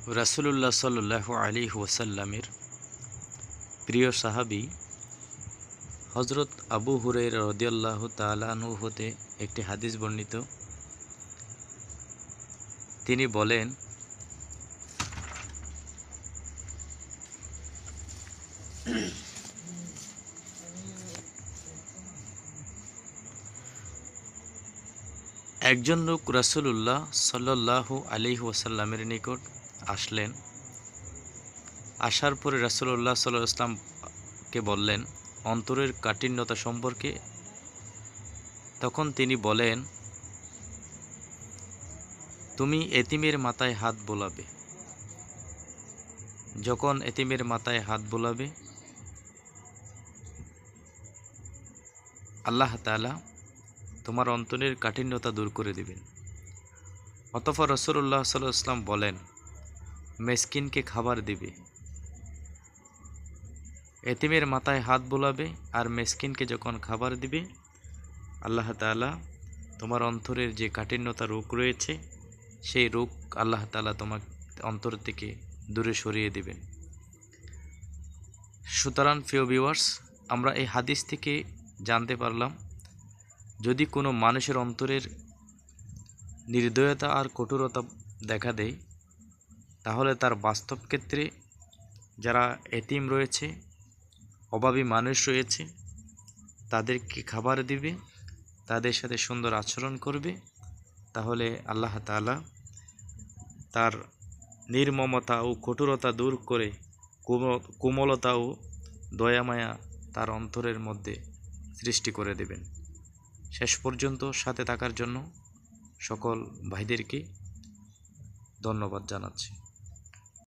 রাসূলুল্লাহ সাল্লাল্লাহু আলাইহি ওয়াসাল্লামের প্রিয় সাহাবী হযরত আবু হুরায়রা রাদিয়াল্লাহু তাআলা আনহু হতে একটি হাদিস বর্ণিত। তিনি বলেন, একজন লোক রাসূলুল্লাহ সাল্লাল্লাহু আলাইহি ওয়াসাল্লামের নিকট আসলেন। আসার পরে রাসূলুল্লাহ সাল্লাল্লাহু আলাইহি ওয়াসাল্লামকে বললেন অন্তরের কাঠিন্যতা সম্পর্কে। তখন তিনি বলেন, তুমি এতিমের মাথায় হাত বোলাবে। যখন এতিমের মাথায় হাত বোলাবে, আল্লাহ তাআলা তোমার অন্তরের কাঠিন্যতা দূর করে দিবেন। অতঃপর রাসূলুল্লাহ সাল্লাল্লাহু আলাইহি ওয়াসাল্লাম বলেন, মিসকিনকে খাবার দিবে। এতিমের মাথায় হাত বোলাবে আর মিসকিনকে যখন খাবার দিবে, আল্লাহ তাআলা তোমার অন্তরের যে কাঠিন্যতা রোগ রয়েছে সেই রোগ আল্লাহ তাআলা তোমার অন্তর থেকে দূরে সরিয়ে দিবেন। সুতরাং প্রিয় ভিউয়ার্স, আমরা এই হাদিস থেকে জানতে পারলাম, যদি কোনো মানুষের অন্তরের নির্দয়তা আর কঠোরতা দেখা দেয়, তাহলে তার বাস্তব ক্ষেত্রে যারা এতিম রয়েছে, অভাবী মানুষ রয়েছে, তাদেরকে খাবার দিবে, তাদের সাথে সুন্দর আচরণ করবে, তাহলে আল্লাহ তাআলা তার নির্মমতা ও কঠোরতা দূর করে কোমলতা ও দয়ামায়া তার অন্তরের মধ্যে সৃষ্টি করে দেবেন। শেষ পর্যন্ত সাথে থাকার জন্য সকল ভাইদেরকে ধন্যবাদ জানাচ্ছি।